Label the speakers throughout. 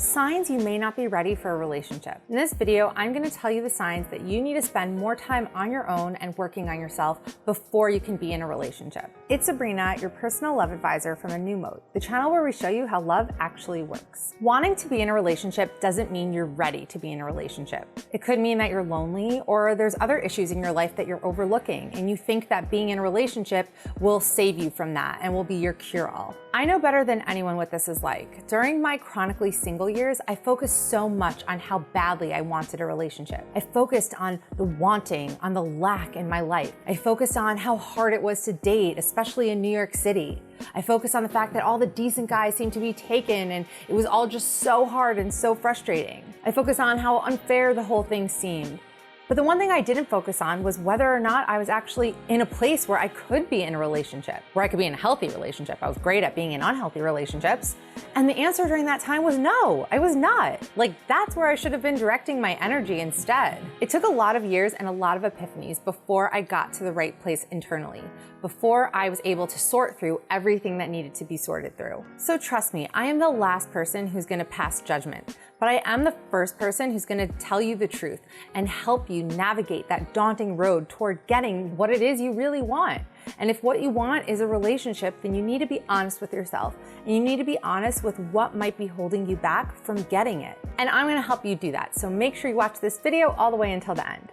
Speaker 1: Signs you may not be ready for a relationship. In this video, I'm going to tell you the signs that you need to spend more time on your own and working on yourself before you can be in a relationship. It's Sabrina, your personal love advisor from A New Mode, the channel where we show you how love actually works. Wanting to be in a relationship doesn't mean you're ready to be in a relationship. It could mean that you're lonely or there's other issues in your life that you're overlooking and you think that being in a relationship will save you from that and will be your cure-all. I know better than anyone what this is like. During my chronically single years, I focused so much on how badly I wanted a relationship. I focused on the wanting, on the lack in my life. I focused on how hard it was to date, especially in New York City. I focused on the fact that all the decent guys seemed to be taken and it was all just so hard and so frustrating. I focused on how unfair the whole thing seemed. But the one thing I didn't focus on was whether or not I was actually in a place where I could be in a relationship, where I could be in a healthy relationship. I was great at being in unhealthy relationships. And the answer during that time was no, I was not. Like, that's where I should have been directing my energy instead. It took a lot of years and a lot of epiphanies before I got to the right place internally, before I was able to sort through everything that needed to be sorted through. So trust me, I am the last person who's gonna pass judgment, but I am the first person who's gonna tell you the truth and help you navigate that daunting road toward getting what it is you really want. And if what you want is a relationship, then you need to be honest with yourself and you need to be honest with what might be holding you back from getting it. And I'm gonna help you do that. So make sure you watch this video all the way until the end.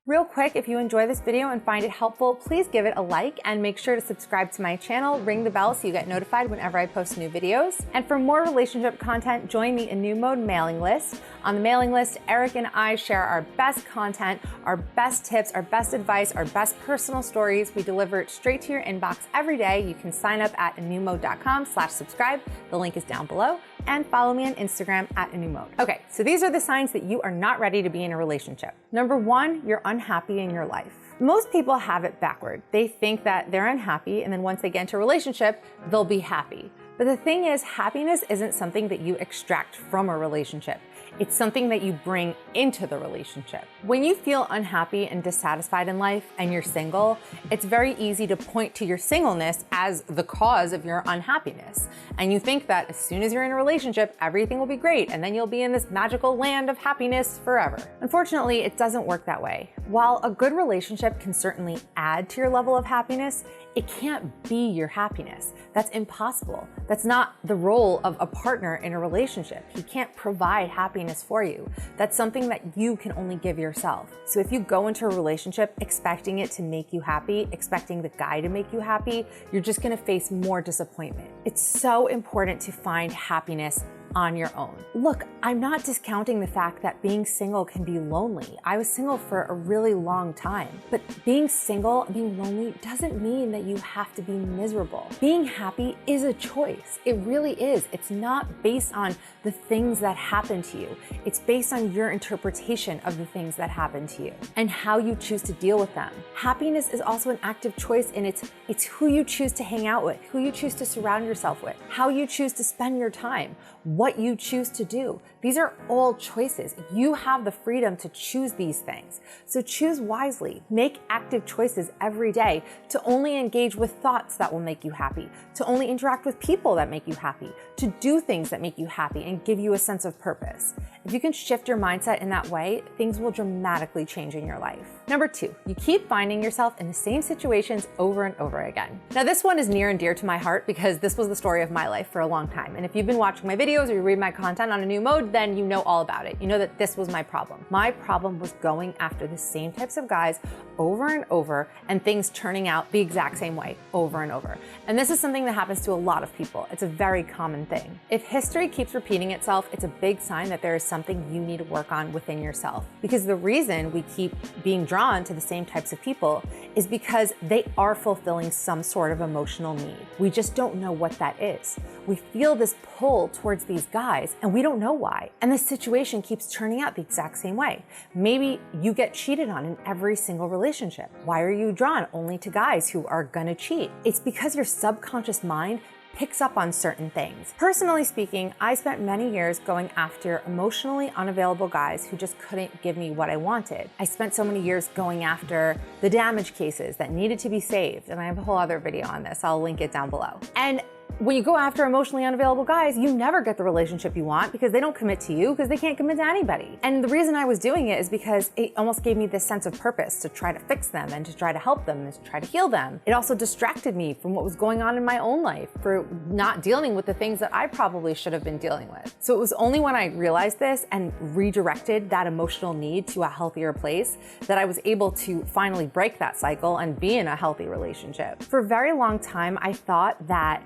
Speaker 1: Real quick, if you enjoy this video and find it helpful, please give it a like and make sure to subscribe to my channel, ring the bell so you get notified whenever I post new videos. And for more relationship content, join the A New Mode mailing list. On the mailing list, Eric and I share our best content, our best tips, our best advice, our best personal stories. We deliver it straight to your inbox every day. You can sign up at anewmode.com/subscribe. The link is down below. And follow me on Instagram at A New Mode. Okay, so these are the signs that you are not ready to be in a relationship. Number one, you're unhappy in your life. Most people have it backward. They think that they're unhappy and then once they get into a relationship, they'll be happy. But the thing is, happiness isn't something that you extract from a relationship. It's something that you bring into the relationship. When you feel unhappy and dissatisfied in life and you're single, it's very easy to point to your singleness as the cause of your unhappiness. And you think that as soon as you're in a relationship, everything will be great and then you'll be in this magical land of happiness forever. Unfortunately, it doesn't work that way. While a good relationship can certainly add to your level of happiness, it can't be your happiness. That's impossible. That's not the role of a partner in a relationship. He can't provide happiness for you. That's something that you can only give yourself. So if you go into a relationship expecting it to make you happy, expecting the guy to make you happy, you're just gonna face more disappointment. It's so important to find happiness on your own. Look, I'm not discounting the fact that being single can be lonely. I was single for a really long time, but being single and being lonely doesn't mean that you have to be miserable. Being happy is a choice. It really is. It's not based on the things that happen to you. It's based on your interpretation of the things that happen to you and how you choose to deal with them. Happiness is also an active choice, and it's who you choose to hang out with, who you choose to surround yourself with, how you choose to spend your time, what you choose to do. These are all choices. You have the freedom to choose these things. So choose wisely. Make active choices every day to only engage with thoughts that will make you happy, to only interact with people that make you happy, to do things that make you happy and give you a sense of purpose. If you can shift your mindset in that way, things will dramatically change in your life. Number two, you keep finding yourself in the same situations over and over again. Now, this one is near and dear to my heart because this was the story of my life for a long time. And if you've been watching my videos or you read my content on A New Mode, then you know all about it. You know that this was my problem. My problem was going after the same types of guys over and over and things turning out the exact same way over and over. And this is something that happens to a lot of people. It's a very common thing. If history keeps repeating itself, it's a big sign that there is something you need to work on within yourself. Because the reason we keep being drawn to the same types of people is because they are fulfilling some sort of emotional need. We just don't know what that is. We feel this pull towards these guys and we don't know why. And the situation keeps turning out the exact same way. Maybe you get cheated on in every single relationship. Why are you drawn only to guys who are gonna cheat? It's because your subconscious mind picks up on certain things. Personally speaking, I spent many years going after emotionally unavailable guys who just couldn't give me what I wanted. I spent so many years going after the damage cases that needed to be saved, and I have a whole other video on this. I'll link it down below. And when you go after emotionally unavailable guys, you never get the relationship you want because they don't commit to you because they can't commit to anybody. And the reason I was doing it is because it almost gave me this sense of purpose to try to fix them and to try to help them and to try to heal them. It also distracted me from what was going on in my own life for not dealing with the things that I probably should have been dealing with. So it was only when I realized this and redirected that emotional need to a healthier place that I was able to finally break that cycle and be in a healthy relationship. For a very long time, I thought that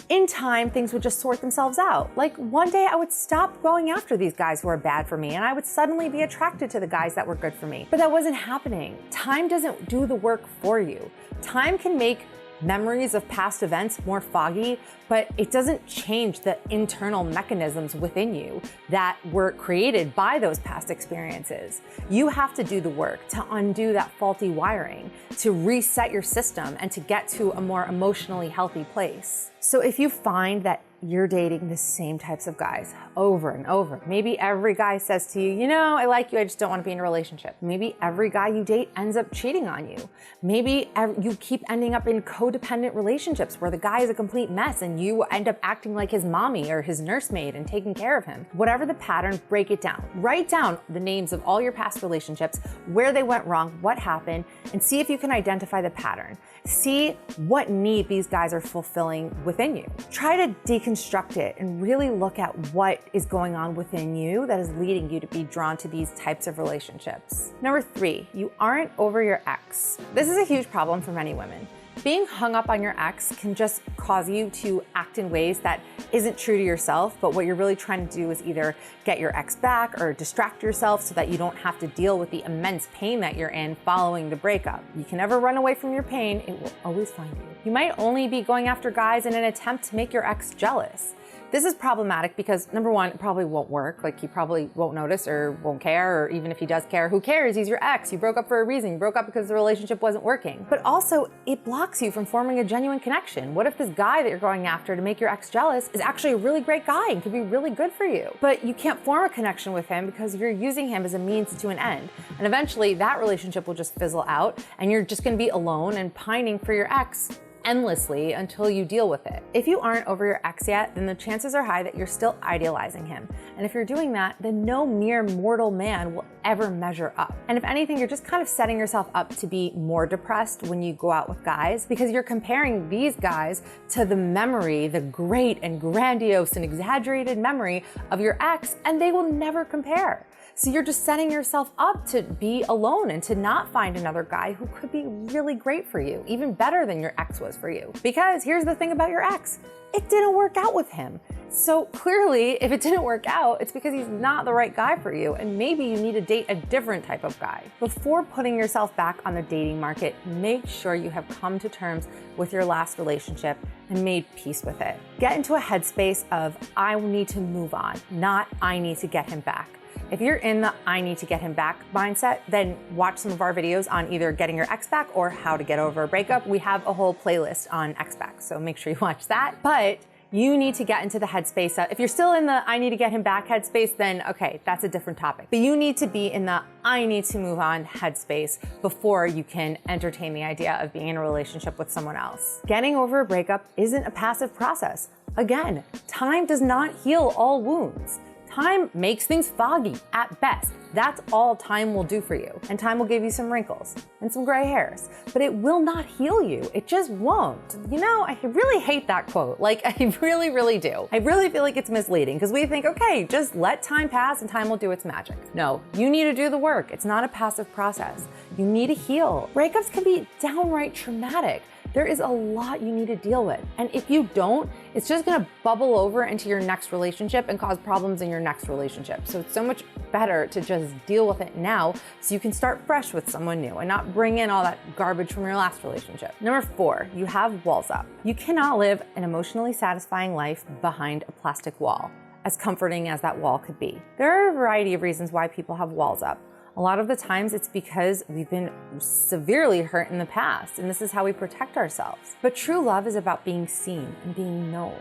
Speaker 1: in time, things would just sort themselves out. Like one day I would stop going after these guys who are bad for me and I would suddenly be attracted to the guys that were good for me. But that wasn't happening. Time doesn't do the work for you. Time can make memories of past events more foggy, but it doesn't change the internal mechanisms within you that were created by those past experiences. You have to do the work to undo that faulty wiring, to reset your system, and to get to a more emotionally healthy place. So if you find that you're dating the same types of guys over and over, maybe every guy says to you, you know, I like you, I just don't want to be in a relationship. Maybe every guy you date ends up cheating on you. Maybe you keep ending up in codependent relationships where the guy is a complete mess and you end up acting like his mommy or his nursemaid and taking care of him. Whatever the pattern, break it down. Write down the names of all your past relationships, where they went wrong, what happened, and see if you can identify the pattern. See what need these guys are fulfilling within you. Try to deconstruct it and really look at what is going on within you that is leading you to be drawn to these types of relationships. Number 3, you aren't over your ex. This is a huge problem for many women. Being hung up on your ex can just cause you to act in ways that isn't true to yourself, but what you're really trying to do is either get your ex back or distract yourself so that you don't have to deal with the immense pain that you're in following the breakup. You can never run away from your pain, it will always find you. You might only be going after guys in an attempt to make your ex jealous. This is problematic because number one, it probably won't work. Like he probably won't notice or won't care, or even if he does care, who cares? He's your ex. You broke up for a reason. You broke up because the relationship wasn't working. But also it blocks you from forming a genuine connection. What if this guy that you're going after to make your ex jealous is actually a really great guy and could be really good for you? But you can't form a connection with him because you're using him as a means to an end. And eventually that relationship will just fizzle out and you're just gonna be alone and pining for your ex endlessly until you deal with it. If you aren't over your ex yet, then the chances are high that you're still idealizing him. And if you're doing that, then no mere mortal man will ever measure up. And if anything, you're just kind of setting yourself up to be more depressed when you go out with guys because you're comparing these guys to the memory, the great and grandiose and exaggerated memory of your ex, and they will never compare. So you're just setting yourself up to be alone and to not find another guy who could be really great for you, even better than your ex was for you. Because here's the thing about your ex, it didn't work out with him. So clearly, if it didn't work out, it's because he's not the right guy for you, and maybe you need to date a different type of guy. Before putting yourself back on the dating market, make sure you have come to terms with your last relationship and made peace with it. Get into a headspace of, I need to move on, not I need to get him back. If you're in the I need to get him back mindset, then watch some of our videos on either getting your ex back or how to get over a breakup. We have a whole playlist on ex back, so make sure you watch that. But you need to get into the headspace of, if you're still in the I need to get him back headspace, then okay, that's a different topic. But you need to be in the I need to move on headspace before you can entertain the idea of being in a relationship with someone else. Getting over a breakup isn't a passive process. Again, time does not heal all wounds. Time makes things foggy at best. That's all time will do for you. And time will give you some wrinkles and some gray hairs, but it will not heal you. It just won't. You know, I really hate that quote. Like, I really, really do. I really feel like it's misleading because we think, okay, just let time pass and time will do its magic. No, you need to do the work. It's not a passive process. You need to heal. Breakups can be downright traumatic. There is a lot you need to deal with. And if you don't, it's just gonna bubble over into your next relationship and cause problems in your next relationship. So it's so much better to just deal with it now so you can start fresh with someone new and not bring in all that garbage from your last relationship. Number 4, you have walls up. You cannot live an emotionally satisfying life behind a plastic wall, as comforting as that wall could be. There are a variety of reasons why people have walls up. A lot of the times it's because we've been severely hurt in the past, and this is how we protect ourselves. But true love is about being seen and being known.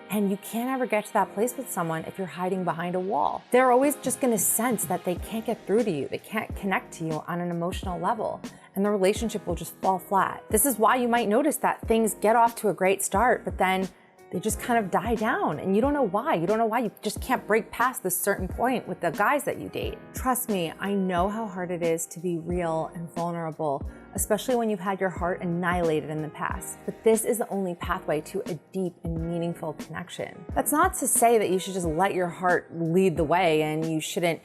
Speaker 1: And you can't ever get to that place with someone if you're hiding behind a wall. They're always just gonna sense that they can't get through to you. They can't connect to you on an emotional level, and the relationship will just fall flat. This is why you might notice that things get off to a great start, but then they just kind of die down, and you don't know why. You don't know why. You just can't break past this certain point with the guys that you date. Trust me, I know how hard it is to be real and vulnerable, especially when you've had your heart annihilated in the past. But this is the only pathway to a deep and meaningful connection. That's not to say that you should just let your heart lead the way and you shouldn't,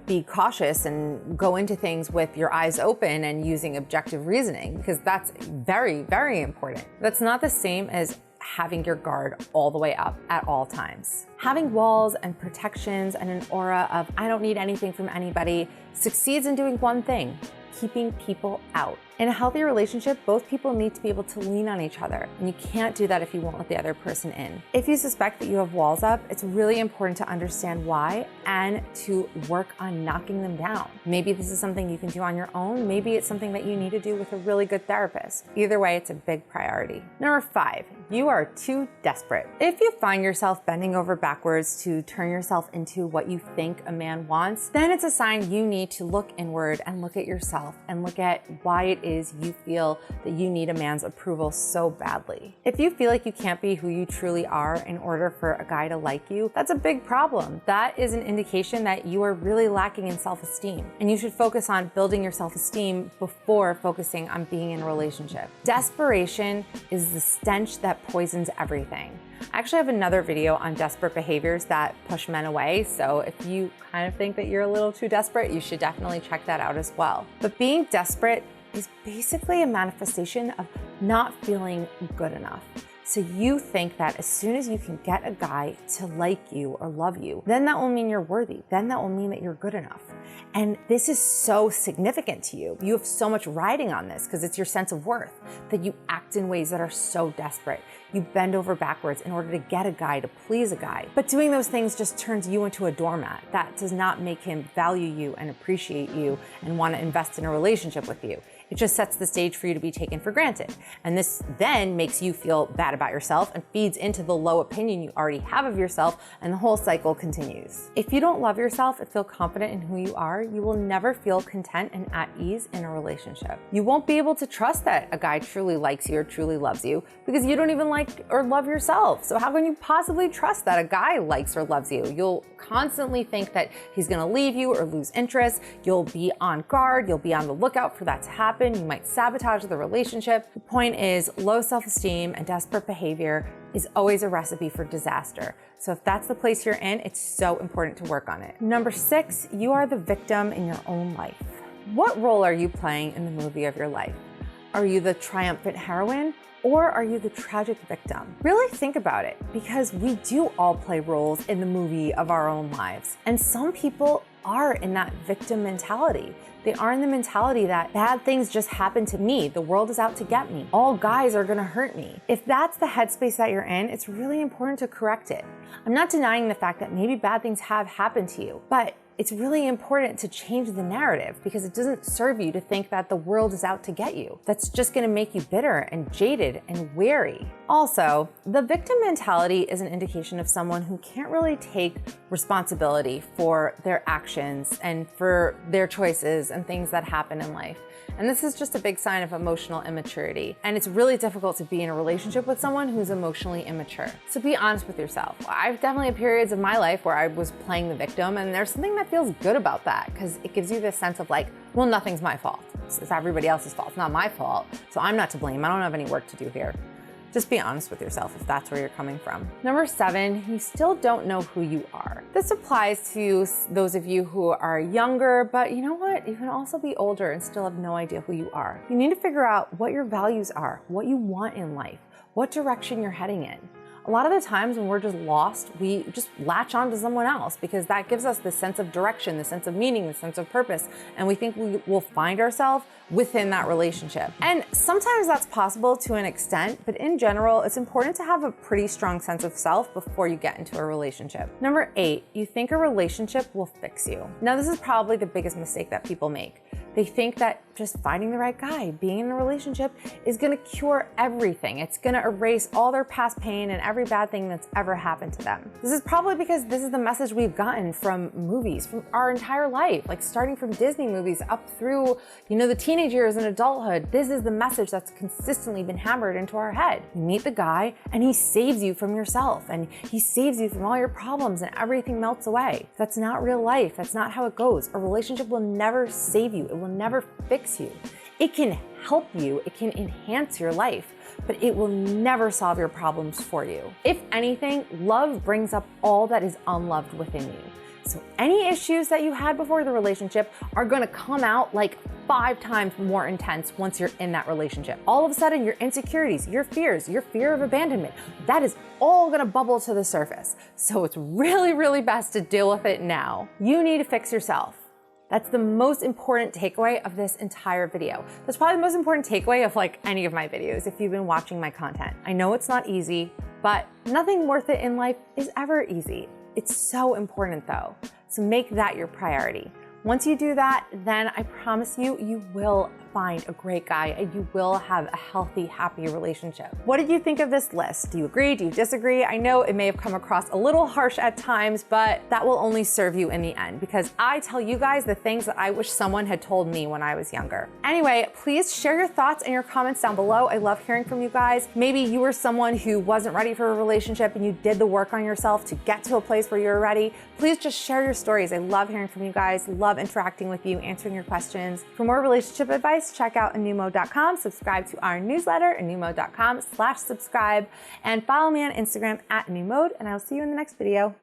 Speaker 1: be cautious and go into things with your eyes open and using objective reasoning, because that's very, very important. That's not the same as having your guard all the way up at all times. Having walls and protections and an aura of I don't need anything from anybody succeeds in doing one thing: keeping people out. In a healthy relationship, both people need to be able to lean on each other, and you can't do that if you won't let the other person in. If you suspect that you have walls up, it's really important to understand why and to work on knocking them down. Maybe this is something you can do on your own. Maybe it's something that you need to do with a really good therapist. Either way, it's a big priority. Number 5, you are too desperate. If you find yourself bending over backwards to turn yourself into what you think a man wants, then it's a sign you need to look inward and look at yourself and look at why it is you feel that you need a man's approval so badly. If you feel like you can't be who you truly are in order for a guy to like you, that's a big problem. That is an indication that you are really lacking in self-esteem, and you should focus on building your self-esteem before focusing on being in a relationship. Desperation is the stench that poisons everything. I actually have another video on desperate behaviors that push men away, so if you kind of think that you're a little too desperate, you should definitely check that out as well. But being desperate is basically a manifestation of not feeling good enough. So you think that as soon as you can get a guy to like you or love you, then that will mean you're worthy. Then that will mean that you're good enough. And this is so significant to you. You have so much riding on this because it's your sense of worth that you act in ways that are so desperate. You bend over backwards in order to get a guy, to please a guy. But doing those things just turns you into a doormat. That does not make him value you and appreciate you and want to invest in a relationship with you. It just sets the stage for you to be taken for granted. And this then makes you feel bad about yourself and feeds into the low opinion you already have of yourself, and the whole cycle continues. If you don't love yourself and feel confident in who you are, you will never feel content and at ease in a relationship. You won't be able to trust that a guy truly likes you or truly loves you because you don't even like or love yourself. So how can you possibly trust that a guy likes or loves you? You'll constantly think that he's gonna leave you or lose interest. You'll be on guard. You'll be on the lookout for that to happen. You might sabotage the relationship. The point is, low self-esteem and desperate behavior is always a recipe for disaster. So if that's the place you're in, it's so important to work on it. Number 6, you are the victim in your own life. What role are you playing in the movie of your life? Are you the triumphant heroine, or are you the tragic victim? Really think about it, because we do all play roles in the movie of our own lives. And some people are in that victim mentality. They are in the mentality that bad things just happen to me. The world is out to get me. All guys are gonna hurt me. If that's the headspace that you're in, it's really important to correct it. I'm not denying the fact that maybe bad things have happened to you, but it's really important to change the narrative, because it doesn't serve you to think that the world is out to get you. That's just gonna make you bitter and jaded and wary. Also, the victim mentality is an indication of someone who can't really take responsibility for their actions and for their choices and things that happen in life. And this is just a big sign of emotional immaturity. And it's really difficult to be in a relationship with someone who's emotionally immature. So be honest with yourself. I've definitely had periods of my life where I was playing the victim, and there's something that feels good about that, because it gives you this sense of like, well, nothing's my fault. It's everybody else's fault. It's not my fault. So I'm not to blame. I don't have any work to do here. Just be honest with yourself if that's where you're coming from. Number 7, you still don't know who you are. This applies to those of you who are younger, but you know what? You can also be older and still have no idea who you are. You need to figure out what your values are, what you want in life, what direction you're heading in. A lot of the times when we're just lost, we just latch on to someone else because that gives us the sense of direction, the sense of meaning, the sense of purpose, and we think we will find ourselves within that relationship. And sometimes that's possible to an extent, but in general, it's important to have a pretty strong sense of self before you get into a relationship. Number 8, you think a relationship will fix you. Now, this is probably the biggest mistake that people make. They think that just finding the right guy, being in a relationship is gonna cure everything. It's gonna erase all their past pain and every bad thing that's ever happened to them. This is probably because this is the message we've gotten from movies, from our entire life, like starting from Disney movies up through, the teenage years and adulthood. This is the message that's consistently been hammered into our head. You meet the guy and he saves you from yourself and he saves you from all your problems and everything melts away. That's not real life. That's not how it goes. A relationship will never save you. It will never fix you. It can help you, it can enhance your life, but it will never solve your problems for you. If anything, love brings up all that is unloved within you. So any issues that you had before the relationship are gonna come out like 5 times more intense once you're in that relationship. All of a sudden, your insecurities, your fears, your fear of abandonment, that is all gonna bubble to the surface. So it's really, really best to deal with it now. You need to fix yourself. That's the most important takeaway of this entire video. That's probably the most important takeaway of any of my videos if you've been watching my content. I know it's not easy, but nothing worth it in life is ever easy. It's so important though. So make that your priority. Once you do that, then I promise you, you will find a great guy and you will have a healthy, happy relationship. What did you think of this list? Do you agree? Do you disagree? I know it may have come across a little harsh at times, but that will only serve you in the end because I tell you guys the things that I wish someone had told me when I was younger. Anyway, please share your thoughts and your comments down below. I love hearing from you guys. Maybe you were someone who wasn't ready for a relationship and you did the work on yourself to get to a place where you're ready. Please just share your stories. I love hearing from you guys, love interacting with you, answering your questions. For more relationship advice, check out anewmode.com, subscribe to our newsletter, anewmode.com/subscribe, and follow me on Instagram @anewmode, and I'll see you in the next video.